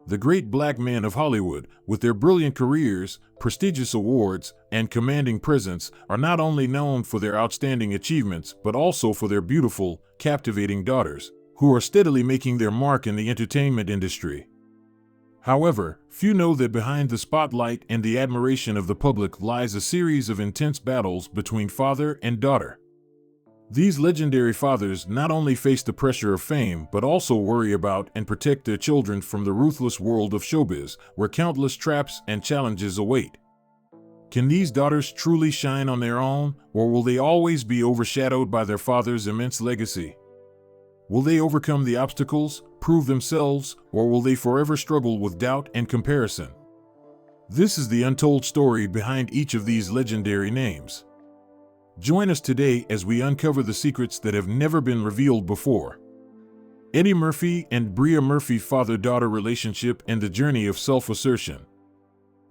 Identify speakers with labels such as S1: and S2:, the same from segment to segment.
S1: The great black men of Hollywood, with their brilliant careers, prestigious awards, and commanding presence, are not only known for their outstanding achievements but also for their beautiful, captivating daughters, who are steadily making their mark in the entertainment industry. However, few know that behind the spotlight and the admiration of the public lies a series of intense battles between father and daughter. These legendary fathers not only face the pressure of fame but also worry about and protect their children from the ruthless world of showbiz, where countless traps and challenges await. Can these daughters truly shine on their own, or will they always be overshadowed by their father's immense legacy? Will they overcome the obstacles, prove themselves, or will they forever struggle with doubt and comparison? This is the untold story behind each of these legendary names. Join us today as we uncover the secrets that have never been revealed before. Eddie Murphy and Bria Murphy, father-daughter relationship and the journey of self-assertion.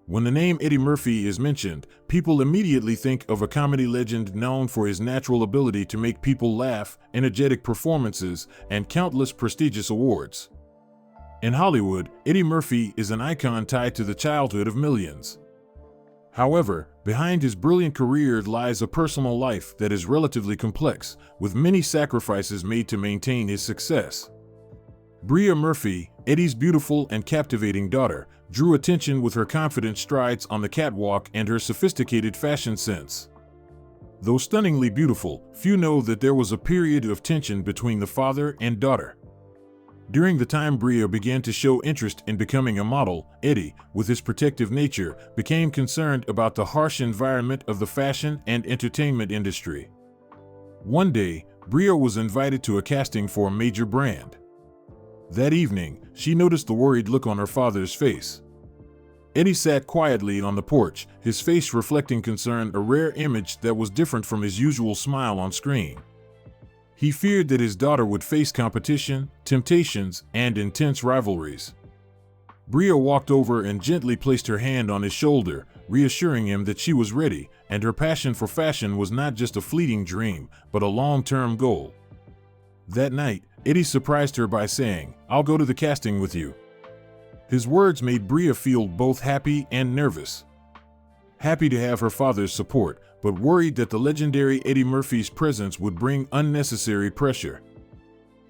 S1: When the name Eddie Murphy is mentioned, people immediately think of a comedy legend known for his natural ability to make people laugh, energetic performances, and countless prestigious awards. In Hollywood, Eddie Murphy is an icon tied to the childhood of millions. However, behind his brilliant career lies a personal life that is relatively complex, with many sacrifices made to maintain his success. Bria Murphy, Eddie's beautiful and captivating daughter, drew attention with her confident strides on the catwalk and her sophisticated fashion sense. Though stunningly beautiful, few know that there was a period of tension between the father and daughter. During the time Bria began to show interest in becoming a model, Eddie, with his protective nature, became concerned about the harsh environment of the fashion and entertainment industry. One day, Bria was invited to a casting for a major brand. That evening, she noticed the worried look on her father's face. Eddie sat quietly on the porch, his face reflecting concern, a rare image that was different from his usual smile on screen. He feared that his daughter would face competition, temptations, and intense rivalries. Bria walked over and gently placed her hand on his shoulder, reassuring him that she was ready, and her passion for fashion was not just a fleeting dream, but a long-term goal. That night, Eddie surprised her by saying, "I'll go to the casting with you." His words made Bria feel both happy and nervous. Happy to have her father's support, but worried that the legendary Eddie Murphy's presence would bring unnecessary pressure.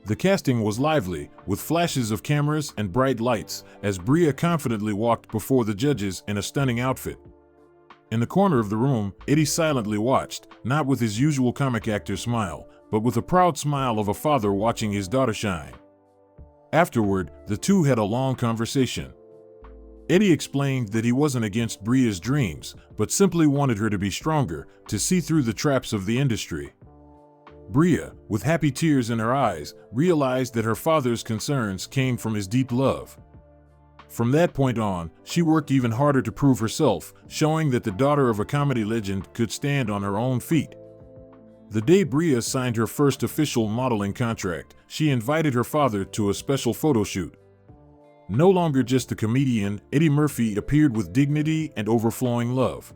S1: The casting was lively, with flashes of cameras and bright lights, as Bria confidently walked before the judges in a stunning outfit. In the corner of the room, Eddie silently watched, not with his usual comic actor smile, but with a proud smile of a father watching his daughter shine. Afterward, the two had a long conversation. Eddie explained that he wasn't against Bria's dreams, but simply wanted her to be stronger, to see through the traps of the industry. Bria, with happy tears in her eyes, realized that her father's concerns came from his deep love. From that point on, she worked even harder to prove herself, showing that the daughter of a comedy legend could stand on her own feet. The day Bria signed her first official modeling contract, she invited her father to a special photo shoot. No longer just a comedian, Eddie Murphy appeared with dignity and overflowing love.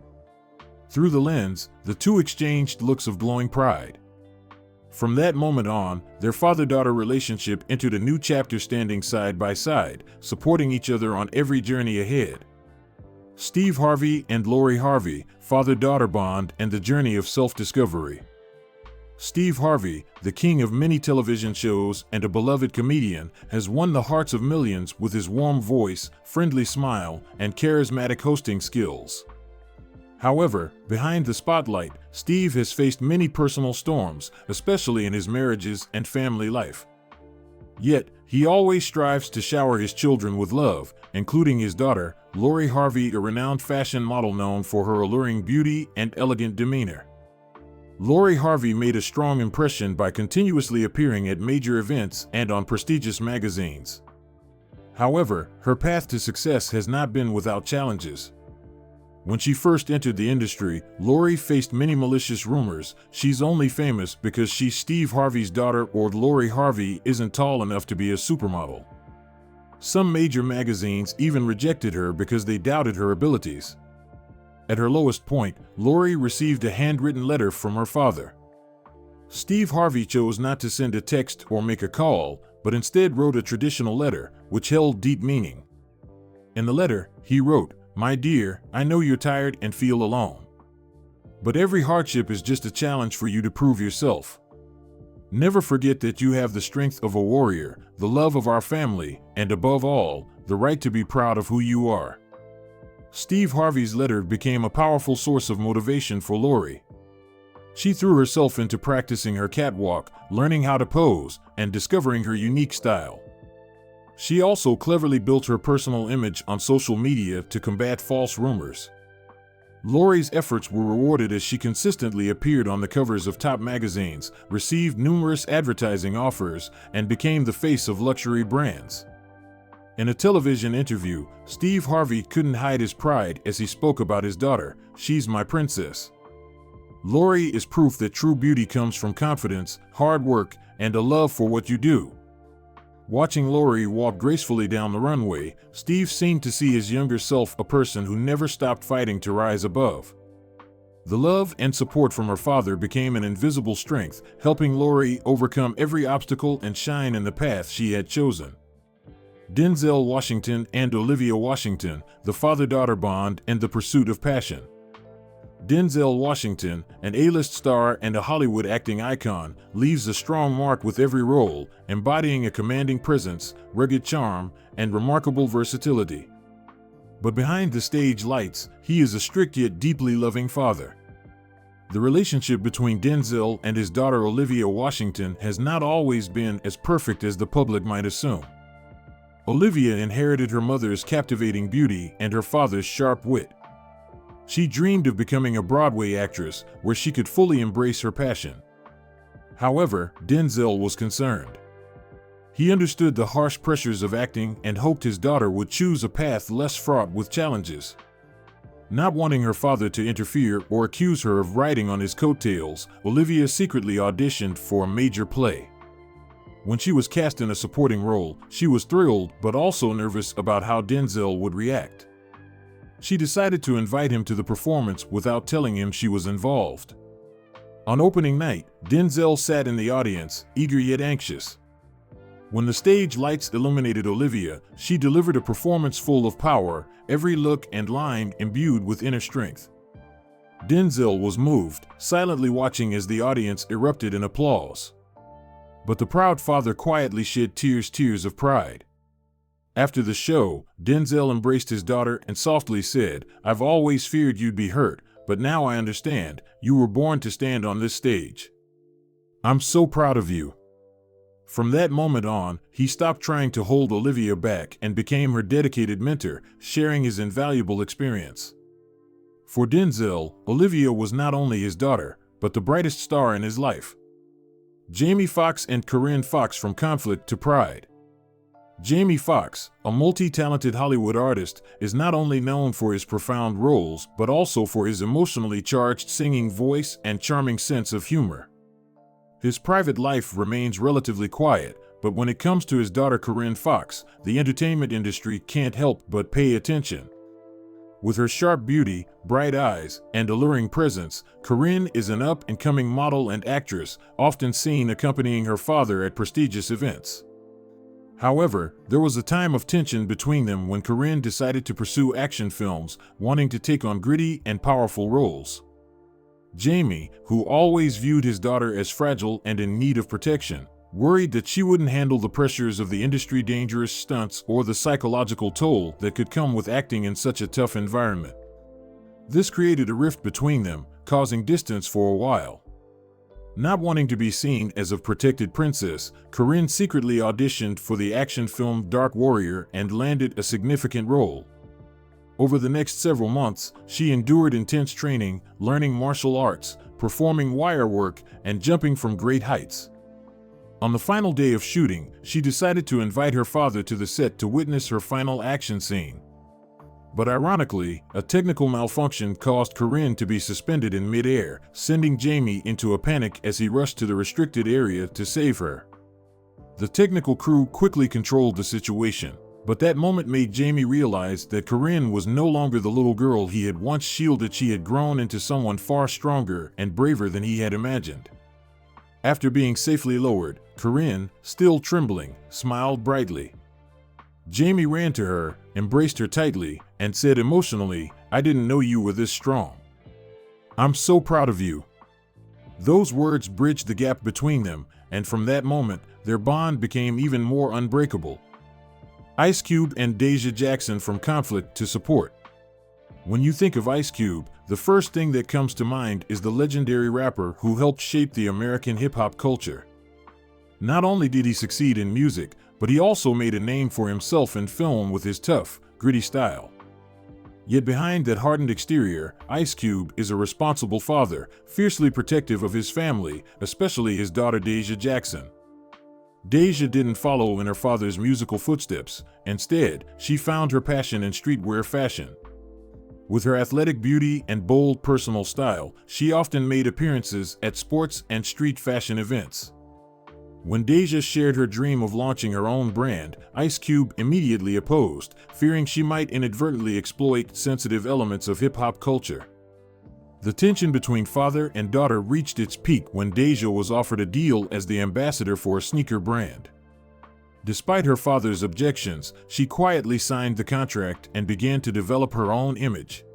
S1: Through the lens, the two exchanged looks of glowing pride. From that moment on, their father-daughter relationship entered a new chapter, standing side by side, supporting each other on every journey ahead. Steve Harvey and Lori Harvey, father-daughter bond and the journey of self-discovery. Steve Harvey, the king of many television shows and a beloved comedian, has won the hearts of millions with his warm voice, friendly smile, and charismatic hosting skills. However, behind the spotlight, Steve has faced many personal storms, especially in his marriages and family life. Yet, he always strives to shower his children with love, including his daughter, Lori Harvey, a renowned fashion model known for her alluring beauty and elegant demeanor. Lori Harvey made a strong impression by continuously appearing at major events and on prestigious magazines. However, her path to success has not been without challenges. When she first entered the industry, Lori faced many malicious rumors. She's only famous because she's Steve Harvey's daughter, or Lori Harvey isn't tall enough to be a supermodel. Some major magazines even rejected her because they doubted her abilities. At her lowest point, Lori received a handwritten letter from her father. Steve Harvey chose not to send a text or make a call, but instead wrote a traditional letter, which held deep meaning. In the letter, he wrote, "My dear, I know you're tired and feel alone. But every hardship is just a challenge for you to prove yourself. Never forget that you have the strength of a warrior, the love of our family, and above all, the right to be proud of who you are." Steve Harvey's letter became a powerful source of motivation for Lori. She threw herself into practicing her catwalk, learning how to pose, and discovering her unique style. She also cleverly built her personal image on social media to combat false rumors. Lori's efforts were rewarded as she consistently appeared on the covers of top magazines, received numerous advertising offers, and became the face of luxury brands. In a television interview, Steve Harvey couldn't hide his pride as he spoke about his daughter. "She's my princess. Lori is proof that true beauty comes from confidence, hard work, and a love for what you do." Watching Lori walk gracefully down the runway, Steve seemed to see his younger self, a person who never stopped fighting to rise above. The love and support from her father became an invisible strength, helping Lori overcome every obstacle and shine in the path she had chosen. Denzel Washington and Olivia Washington, the father-daughter bond and the pursuit of passion. Denzel Washington, an A-list star and a Hollywood acting icon, leaves a strong mark with every role, embodying a commanding presence, rugged charm, and remarkable versatility. But behind the stage lights, he is a strict yet deeply loving father. The relationship between Denzel and his daughter Olivia Washington has not always been as perfect as the public might assume. Olivia inherited her mother's captivating beauty and her father's sharp wit. She dreamed of becoming a Broadway actress where she could fully embrace her passion. However, Denzel was concerned. He understood the harsh pressures of acting and hoped his daughter would choose a path less fraught with challenges. Not wanting her father to interfere or accuse her of riding on his coattails, Olivia secretly auditioned for a major play. When she was cast in a supporting role, she was thrilled but also nervous about how Denzel would react. She decided to invite him to the performance without telling him she was involved. On opening night, Denzel sat in the audience, eager yet anxious. When the stage lights illuminated Olivia, she delivered a performance full of power, every look and line imbued with inner strength. Denzel was moved, silently watching as the audience erupted in applause. But the proud father quietly shed tears of pride. After the show, Denzel embraced his daughter and softly said, "I've always feared you'd be hurt, but now I understand. You were born to stand on this stage. I'm so proud of you." From that moment on, he stopped trying to hold Olivia back and became her dedicated mentor, sharing his invaluable experience. For Denzel, Olivia was not only his daughter, but the brightest star in his life. Jamie Foxx and Corinne Foxx from conflict to pride. Jamie Foxx, a multi-talented Hollywood artist, is not only known for his profound roles, but also for his emotionally charged singing voice and charming sense of humor. His private life remains relatively quiet, but when it comes to his daughter Corinne Foxx, the entertainment industry can't help but pay attention. With her sharp beauty, bright eyes, and alluring presence, Corinne is an up-and-coming model and actress, often seen accompanying her father at prestigious events. However, there was a time of tension between them when Corinne decided to pursue action films, wanting to take on gritty and powerful roles. Jamie, who always viewed his daughter as fragile and in need of protection, worried that she wouldn't handle the pressures of the industry's dangerous stunts or the psychological toll that could come with acting in such a tough environment. This created a rift between them, causing distance for a while. Not wanting to be seen as a protected princess, Corinne secretly auditioned for the action film Dark Warrior and landed a significant role. Over the next several months, she endured intense training, learning martial arts, performing wire work, and jumping from great heights. On the final day of shooting, she decided to invite her father to the set to witness her final action scene. But ironically, a technical malfunction caused Corinne to be suspended in mid-air, sending Jamie into a panic as he rushed to the restricted area to save her. The technical crew quickly controlled the situation, but that moment made Jamie realize that Corinne was no longer the little girl he had once shielded. She had grown into someone far stronger and braver than he had imagined. After being safely lowered, Corinne, still trembling, smiled brightly. Jamie ran to her, embraced her tightly, and said emotionally, "I didn't know you were this strong. I'm so proud of you." Those words bridged the gap between them, and from that moment, their bond became even more unbreakable. Ice Cube and Deja Jackson from conflict to support. When you think of Ice Cube, the first thing that comes to mind is the legendary rapper who helped shape the American hip-hop culture. Not only did he succeed in music, but he also made a name for himself in film with his tough, gritty style. Yet behind that hardened exterior, Ice Cube is a responsible father, fiercely protective of his family, especially his daughter Deja Jackson. Deja didn't follow in her father's musical footsteps. Instead, she found her passion in streetwear fashion. With her athletic beauty and bold personal style, she often made appearances at sports and street fashion events. When Deja shared her dream of launching her own brand, Ice Cube immediately opposed, fearing she might inadvertently exploit sensitive elements of hip-hop culture. The tension between father and daughter reached its peak when Deja was offered a deal as the ambassador for a sneaker brand. Despite her father's objections, she quietly signed the contract and began to develop her own image.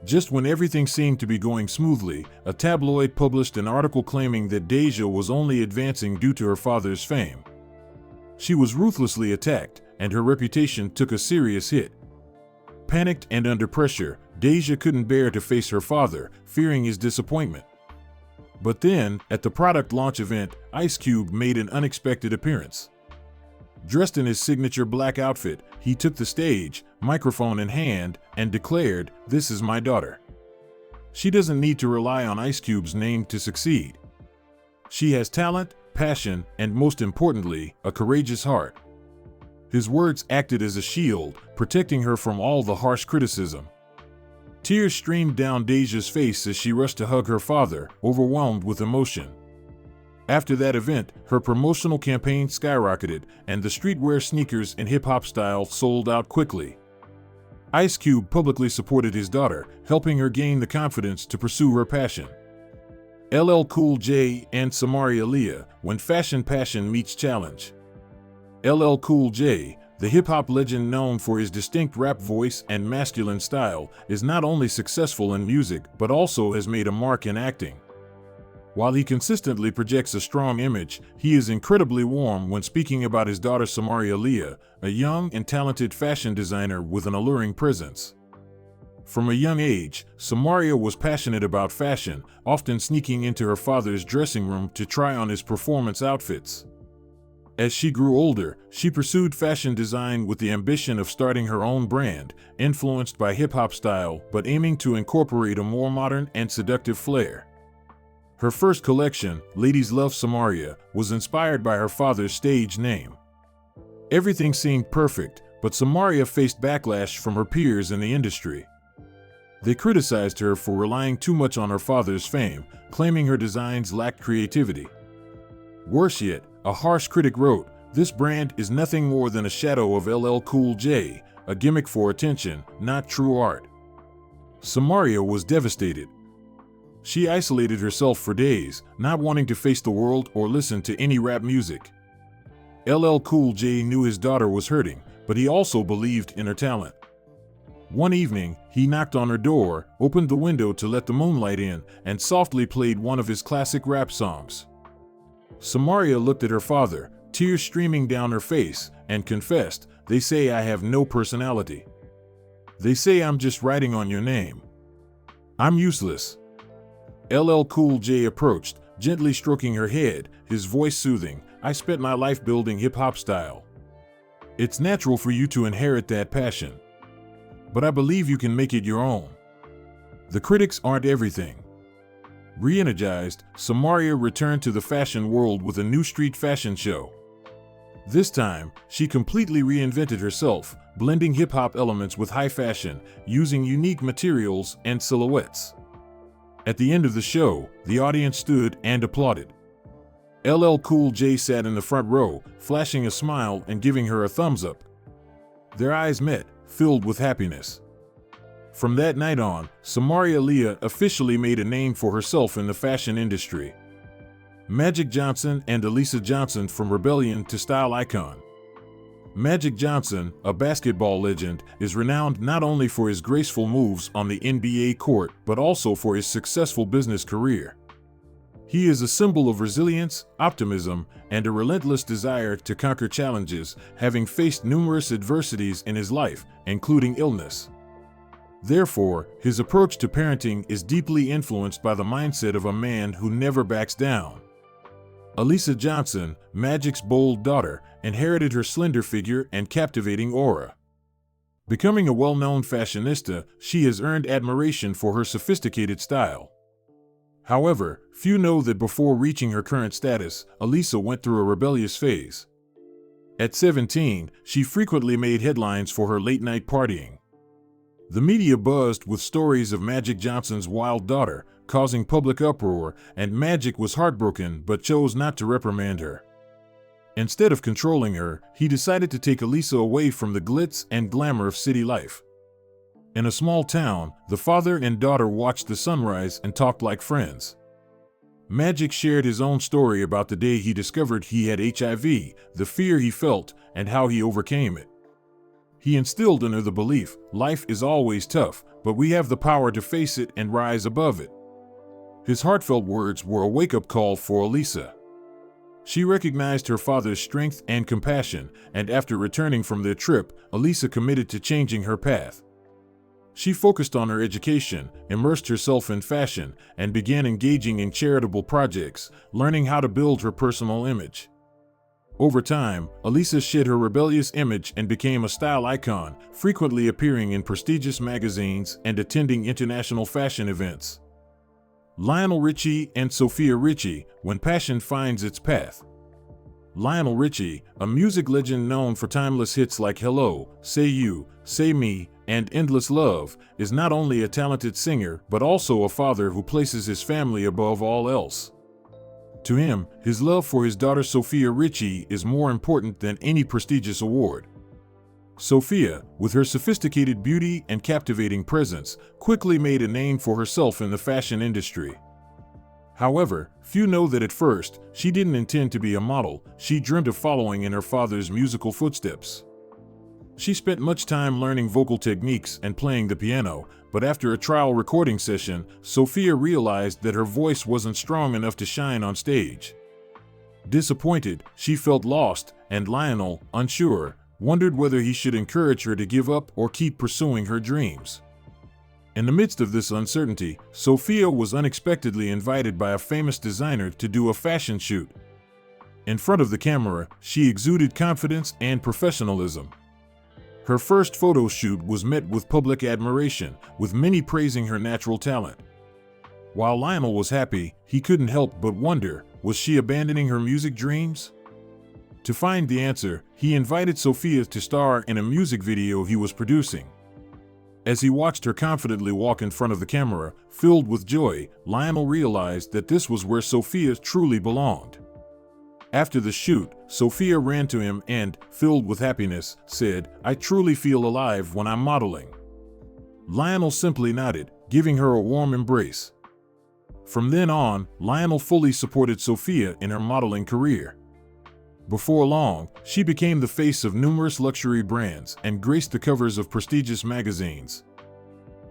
S1: Just when everything seemed to be going smoothly, a tabloid published an article claiming that Deja was only advancing due to her father's fame. She was ruthlessly attacked, and her reputation took a serious hit. Panicked and under pressure, Deja couldn't bear to face her father, fearing his disappointment. But then, at the product launch event, Ice Cube made an unexpected appearance. Dressed in his signature black outfit, he took the stage, microphone in hand, and declared, "This is my daughter. She doesn't need to rely on Ice Cube's name to succeed. She has talent, passion, and most importantly, a courageous heart." His words acted as a shield, protecting her from all the harsh criticism. Tears streamed down Deja's face as she rushed to hug her father, overwhelmed with emotion. After that event, her promotional campaign skyrocketed, and the streetwear sneakers in hip-hop style sold out quickly. Ice Cube publicly supported his daughter, helping her gain the confidence to pursue her passion. LL Cool J and Samaria Leah, when fashion passion meets challenge. LL Cool J, the hip-hop legend known for his distinct rap voice and masculine style, is not only successful in music but also has made a mark in acting. While he consistently projects a strong image, he is incredibly warm when speaking about his daughter Samaria Leah, a young and talented fashion designer with an alluring presence. From a young age, Samaria was passionate about fashion, often sneaking into her father's dressing room to try on his performance outfits. As she grew older, she pursued fashion design with the ambition of starting her own brand, influenced by hip-hop style but aiming to incorporate a more modern and seductive flair. Her first collection, Ladies Love Samaria, was inspired by her father's stage name. Everything seemed perfect, but Samaria faced backlash from her peers in the industry. They criticized her for relying too much on her father's fame, claiming her designs lacked creativity. Worse yet, a harsh critic wrote, "This brand is nothing more than a shadow of LL Cool J, a gimmick for attention, not true art." Samaria was devastated. She isolated herself for days, not wanting to face the world or listen to any rap music. LL Cool J knew his daughter was hurting, but he also believed in her talent. One evening, he knocked on her door, opened the window to let the moonlight in, and softly played one of his classic rap songs. Samaria looked at her father, tears streaming down her face, and confessed, "They say I have no personality. They say I'm just writing on your name. I'm useless." LL Cool J approached, gently stroking her head, his voice soothing, "I spent my life building hip-hop style. It's natural for you to inherit that passion. But I believe you can make it your own. The critics aren't everything." Re-energized, Samaria returned to the fashion world with a new street fashion show. This time, she completely reinvented herself, blending hip-hop elements with high fashion, using unique materials and silhouettes. At the end of the show, the audience stood and applauded. LL Cool J sat in the front row, flashing a smile and giving her a thumbs up. Their eyes met, filled with happiness. From that night on, Samaria Leah officially made a name for herself in the fashion industry. Magic Johnson and Elisa Johnson from rebellion to style icon. Magic Johnson, a basketball legend, is renowned not only for his graceful moves on the NBA court, but also for his successful business career. He is a symbol of resilience, optimism, and a relentless desire to conquer challenges, having faced numerous adversities in his life, including illness. Therefore, his approach to parenting is deeply influenced by the mindset of a man who never backs down. Alyssa Johnson, Magic's bold daughter, inherited her slender figure and captivating aura. Becoming a well-known fashionista, she has earned admiration for her sophisticated style. However, few know that before reaching her current status, Alyssa went through a rebellious phase. At 17, she frequently made headlines for her late-night partying. The media buzzed with stories of Magic Johnson's wild daughter, causing public uproar, and Magic was heartbroken but chose not to reprimand her. Instead of controlling her, he decided to take Alyssa away from the glitz and glamour of city life. In a small town, the father and daughter watched the sunrise and talked like friends. Magic shared his own story about the day he discovered he had HIV, the fear he felt, and how he overcame it. He instilled in her the belief, life is always tough, but we have the power to face it and rise above it. His heartfelt words were a wake-up call for Alyssa. She recognized her father's strength and compassion, and after returning from their trip, Alyssa committed to changing her path. She focused on her education, immersed herself in fashion, and began engaging in charitable projects, learning how to build her personal image. Over time, Alyssa shed her rebellious image and became a style icon, frequently appearing in prestigious magazines and attending international fashion events. Lionel Richie and Sophia Richie, When Passion Finds Its Path. Lionel Richie, a music legend known for timeless hits like Hello, Say You, Say Me, and Endless Love, is not only a talented singer but also a father who places his family above all else. To him, his love for his daughter Sophia Richie is more important than any prestigious award. Sophia, with her sophisticated beauty and captivating presence, quickly made a name for herself in the fashion industry. However, few know that at first, she didn't intend to be a model. She dreamt of following in her father's musical footsteps. She spent much time learning vocal techniques and playing the piano, but after a trial recording session, Sophia realized that her voice wasn't strong enough to shine on stage. Disappointed, she felt lost, and Lionel, unsure, wondered whether he should encourage her to give up or keep pursuing her dreams. In the midst of this uncertainty, Sophia was unexpectedly invited by a famous designer to do a fashion shoot. In front of the camera, she exuded confidence and professionalism. Her first photo shoot was met with public admiration, with many praising her natural talent. While Lionel was happy, he couldn't help but wonder, was she abandoning her music dreams? To find the answer, he invited Sophia to star in a music video he was producing. As he watched her confidently walk in front of the camera, filled with joy, Lionel realized that this was where Sophia truly belonged. After the shoot, Sophia ran to him and, filled with happiness, said, "I truly feel alive when I'm modeling." Lionel simply nodded, giving her a warm embrace. From then on, Lionel fully supported Sophia in her modeling career. Before long, she became the face of numerous luxury brands and graced the covers of prestigious magazines.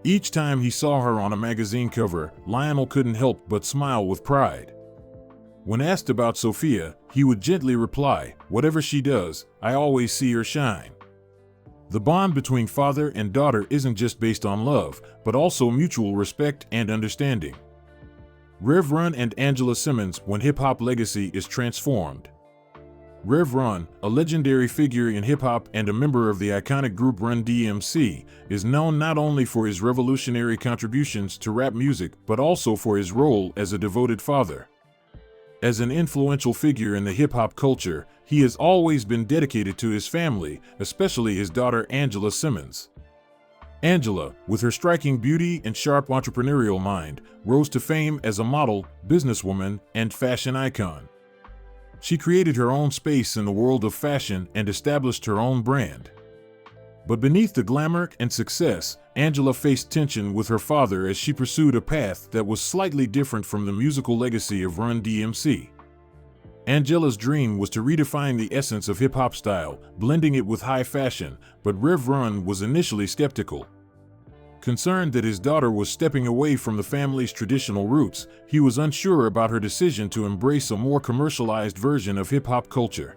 S1: Each time he saw her on a magazine cover, Lionel couldn't help but smile with pride. When asked about Sophia, he would gently reply, "Whatever she does, I always see her shine." The bond between father and daughter isn't just based on love, but also mutual respect and understanding. Rev Run and Angela Simmons, When Hip-Hop Legacy is Transformed. Rev Run, a legendary figure in hip-hop and a member of the iconic group Run DMC, is known not only for his revolutionary contributions to rap music, but also for his role as a devoted father. As an influential figure in the hip-hop culture, he has always been dedicated to his family, especially his daughter Angela Simmons. Angela, with her striking beauty and sharp entrepreneurial mind, rose to fame as a model, businesswoman, and fashion icon. She created her own space in the world of fashion and established her own brand. But beneath the glamour and success, Angela faced tension with her father as she pursued a path that was slightly different from the musical legacy of Run DMC. Angela's dream was to redefine the essence of hip-hop style, blending it with high fashion, but Rev Run was initially skeptical. Concerned that his daughter was stepping away from the family's traditional roots, he was unsure about her decision to embrace a more commercialized version of hip-hop culture.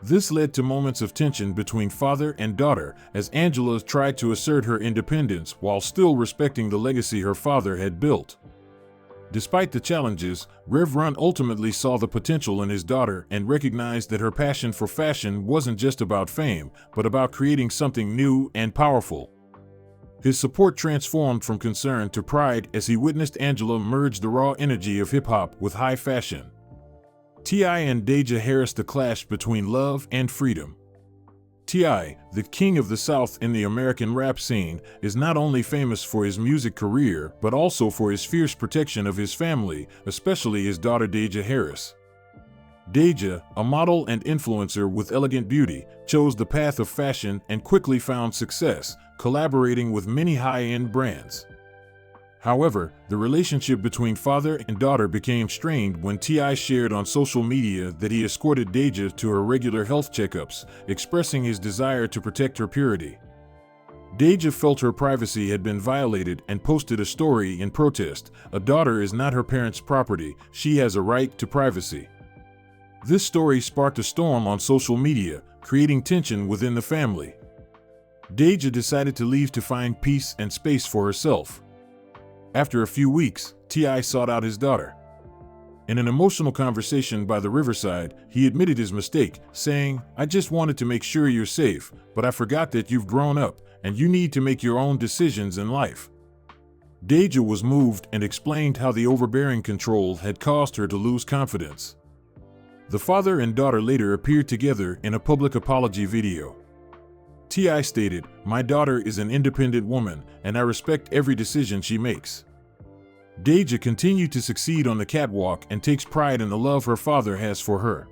S1: This led to moments of tension between father and daughter as Angela tried to assert her independence while still respecting the legacy her father had built. Despite the challenges, Rev Run ultimately saw the potential in his daughter and recognized that her passion for fashion wasn't just about fame, but about creating something new and powerful. His support transformed from concern to pride as he witnessed Angela merge the raw energy of hip-hop with high fashion. T.I. and Deja Harris: The clash between love and freedom. T.I., the king of the South in the American rap scene, is not only famous for his music career but also for his fierce protection of his family, especially his daughter Deja Harris. Deja, a model and influencer with elegant beauty, chose the path of fashion and quickly found success, collaborating with many high-end brands. However, the relationship between father and daughter became strained when T.I. shared on social media that he escorted Deja to her regular health checkups, expressing his desire to protect her purity. Deja felt her privacy had been violated and posted a story in protest: "A daughter is not her parents' property, she has a right to privacy." This story sparked a storm on social media, creating tension within the family. Deja decided to leave to find peace and space for herself. After a few weeks, T.I. sought out his daughter. In an emotional conversation by the riverside, he admitted his mistake, saying, "I just wanted to make sure you're safe, but I forgot that you've grown up, and you need to make your own decisions in life." Deja was moved and explained how the overbearing control had caused her to lose confidence. The father and daughter later appeared together in a public apology video. T.I. stated, "My daughter is an independent woman, and I respect every decision she makes." Deja continued to succeed on the catwalk and takes pride in the love her father has for her.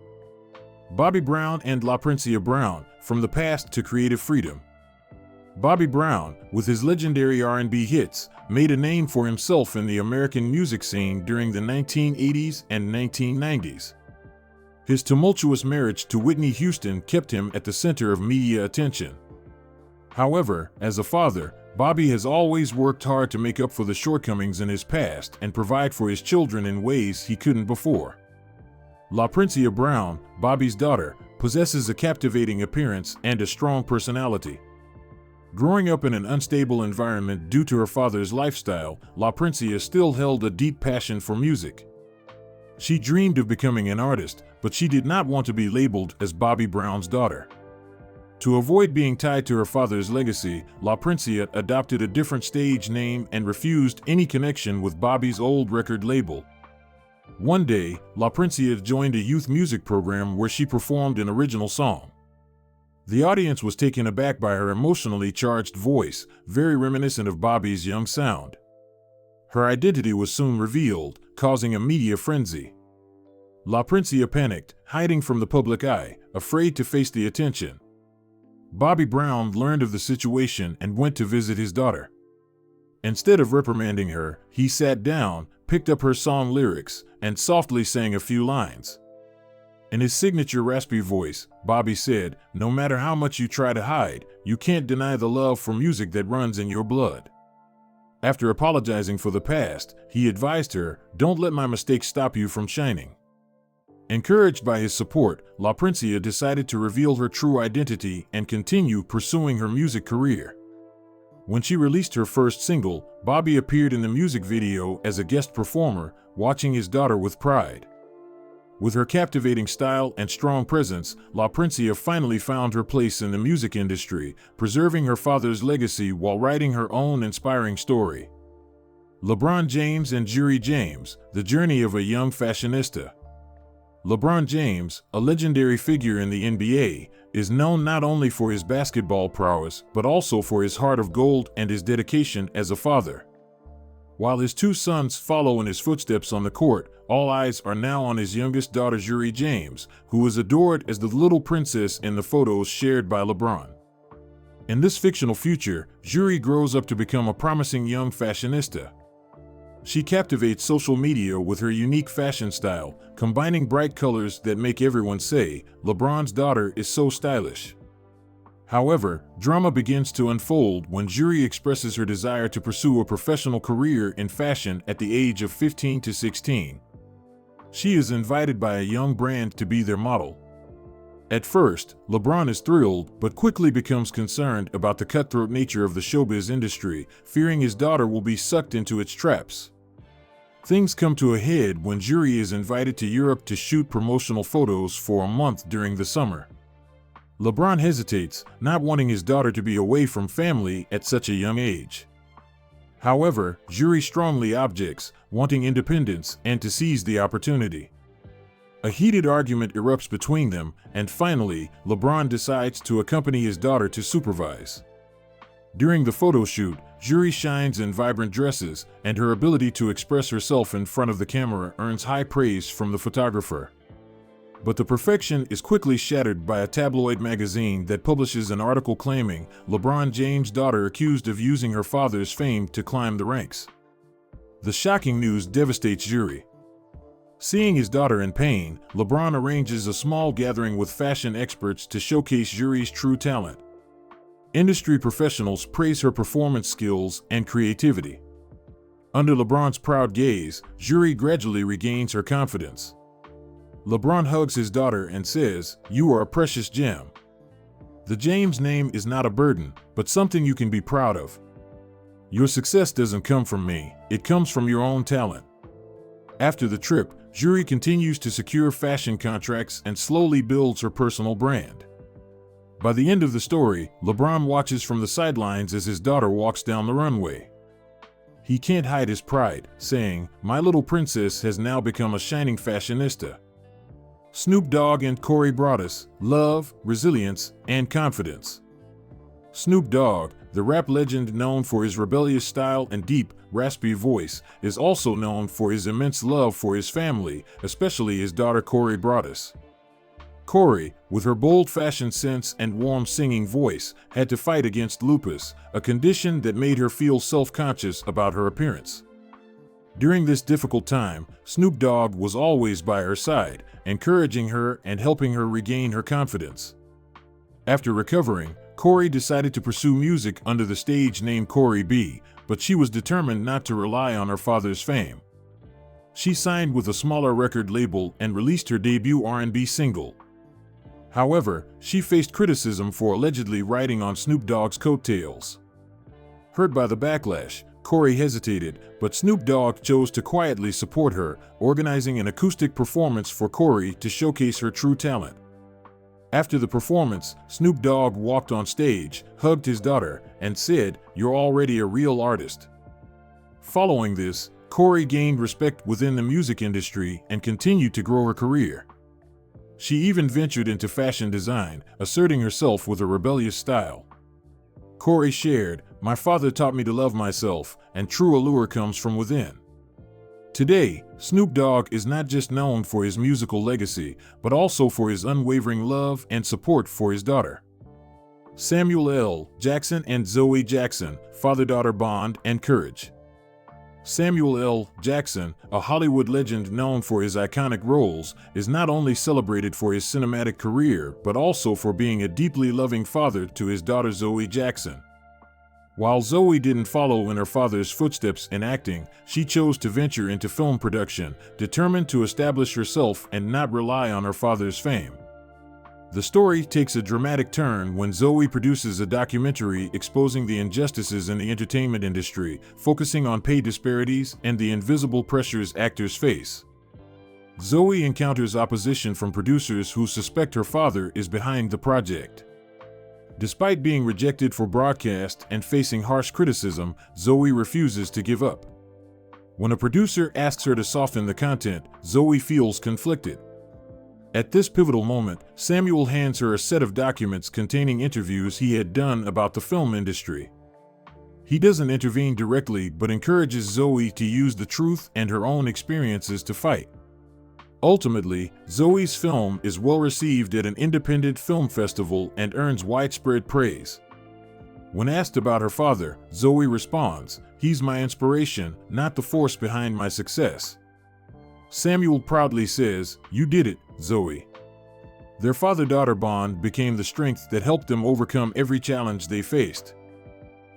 S1: Bobby Brown and LaPrincia Brown: From the Past to Creative Freedom. Bobby Brown, with his legendary R&B hits, made a name for himself in the American music scene during the 1980s and 1990s. His tumultuous marriage to Whitney Houston kept him at the center of media attention. However, as a father, Bobby has always worked hard to make up for the shortcomings in his past and provide for his children in ways he couldn't before. LaPrincia Brown, Bobby's daughter, possesses a captivating appearance and a strong personality. Growing up in an unstable environment due to her father's lifestyle, LaPrincia still held a deep passion for music. She dreamed of becoming an artist, but she did not want to be labeled as Bobby Brown's daughter. To avoid being tied to her father's legacy, LaPrincia adopted a different stage name and refused any connection with Bobby's old record label. One day, LaPrincia joined a youth music program where she performed an original song. The audience was taken aback by her emotionally charged voice, very reminiscent of Bobby's young sound. Her identity was soon revealed, causing a media frenzy. LaPrincia panicked, hiding from the public eye, afraid to face the attention. Bobby Brown learned of the situation and went to visit his daughter. Instead of reprimanding her, he sat down, picked up her song lyrics, and softly sang a few lines. In his signature raspy voice, Bobby said, "No matter how much you try to hide, you can't deny the love for music that runs in your blood." After apologizing for the past, he advised her, "Don't let my mistakes stop you from shining." Encouraged by his support, LaPrincia decided to reveal her true identity and continue pursuing her music career. When she released her first single, Bobby appeared in the music video as a guest performer, watching his daughter with pride. With her captivating style and strong presence, LaPrincia finally found her place in the music industry, preserving her father's legacy while writing her own inspiring story. LeBron James and Juri James: The Journey of a Young Fashionista. LeBron James, a legendary figure in the NBA, is known not only for his basketball prowess but also for his heart of gold and his dedication as a father. While his two sons follow in his footsteps on the court, all eyes are now on his youngest daughter Juri James, who is adored as the little princess in the photos shared by LeBron. In this fictional future, Juri grows up to become a promising young fashionista. She captivates social media with her unique fashion style, combining bright colors that make everyone say, "LeBron's daughter is so stylish." However, drama begins to unfold when Juri expresses her desire to pursue a professional career in fashion at the age of 15 to 16. She is invited by a young brand to be their model. At first, LeBron is thrilled but quickly becomes concerned about the cutthroat nature of the showbiz industry, fearing his daughter will be sucked into its traps. Things come to a head when Juri is invited to Europe to shoot promotional photos for a month during the summer. LeBron hesitates, not wanting his daughter to be away from family at such a young age. However, Juri strongly objects, wanting independence and to seize the opportunity. A heated argument erupts between them, and finally, LeBron decides to accompany his daughter to supervise. During the photo shoot, Juri shines in vibrant dresses, and her ability to express herself in front of the camera earns high praise from the photographer. But the perfection is quickly shattered by a tabloid magazine that publishes an article claiming LeBron James' daughter accused of using her father's fame to climb the ranks. The shocking news devastates Juri. Seeing his daughter in pain, LeBron arranges a small gathering with fashion experts to showcase Juri's true talent. Industry professionals praise her performance skills and creativity. Under LeBron's proud gaze, Juri gradually regains her confidence. LeBron hugs his daughter and says, "You are a precious gem. The James name is not a burden, but something you can be proud of. Your success doesn't come from me, it comes from your own talent." After the trip, Juri continues to secure fashion contracts and slowly builds her personal brand. By the end of the story, LeBron watches from the sidelines as his daughter walks down the runway. He can't hide his pride, saying, "My little princess has now become a shining fashionista." Snoop Dogg and Corey brought us love, resilience, and confidence. Snoop Dogg, the rap legend known for his rebellious style and deep, raspy voice, is also known for his immense love for his family, especially his daughter Corey Broaddus. Corey, with her bold fashion sense and warm singing voice, had to fight against lupus, a condition that made her feel self-conscious about her appearance. During this difficult time, Snoop Dogg was always by her side, encouraging her and helping her regain her confidence. After recovering, Corey decided to pursue music under the stage name Corey B, but she was determined not to rely on her father's fame. She signed with a smaller record label and released her debut R&B single. However, she faced criticism for allegedly riding on Snoop Dogg's coattails. Hurt by the backlash, Corey hesitated, but Snoop Dogg chose to quietly support her, organizing an acoustic performance for Corey to showcase her true talent. After the performance, Snoop Dogg walked on stage, hugged his daughter, and said, "You're already a real artist." Following this, Corey gained respect within the music industry and continued to grow her career. She even ventured into fashion design, asserting herself with a rebellious style. Corey shared, "My father taught me to love myself, and true allure comes from within." Today, Snoop Dogg is not just known for his musical legacy, but also for his unwavering love and support for his daughter. Samuel L. Jackson and Zoe Jackson, father-daughter bond and courage. Samuel L. Jackson, a Hollywood legend known for his iconic roles, is not only celebrated for his cinematic career, but also for being a deeply loving father to his daughter Zoe Jackson. While Zoe didn't follow in her father's footsteps in acting, she chose to venture into film production, determined to establish herself and not rely on her father's fame. The story takes a dramatic turn when Zoe produces a documentary exposing the injustices in the entertainment industry, focusing on pay disparities and the invisible pressures actors face. Zoe encounters opposition from producers who suspect her father is behind the project. Despite being rejected for broadcast and facing harsh criticism, Zoe refuses to give up. When a producer asks her to soften the content, Zoe feels conflicted. At this pivotal moment, Samuel hands her a set of documents containing interviews he had done about the film industry. He doesn't intervene directly but encourages Zoe to use the truth and her own experiences to fight. Ultimately, Zoe's film is well received at an independent film festival and earns widespread praise. When asked about her father, Zoe responds, "He's my inspiration, not the force behind my success." Samuel proudly says, "You did it, Zoe." Their father-daughter bond became the strength that helped them overcome every challenge they faced.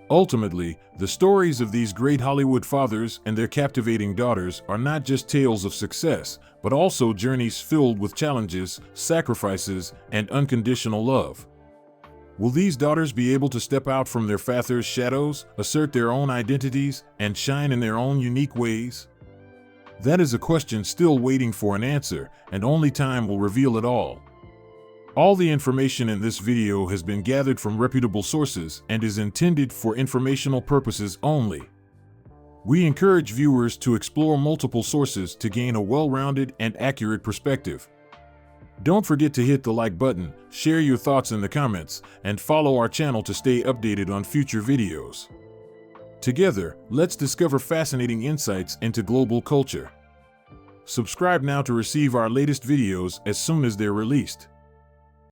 S1: Ultimately, the stories of these great Hollywood fathers and their captivating daughters are not just tales of success, but also journeys filled with challenges, sacrifices, and unconditional love. Will these daughters be able to step out from their father's shadows, assert their own identities, and shine in their own unique ways? That is a question still waiting for an answer, and only time will reveal it all. All the information in this video has been gathered from reputable sources and is intended for informational purposes only. We encourage viewers to explore multiple sources to gain a well-rounded and accurate perspective. Don't forget to hit the like button, share your thoughts in the comments, and follow our channel to stay updated on future videos. Together, let's discover fascinating insights into global culture. Subscribe now to receive our latest videos as soon as they're released.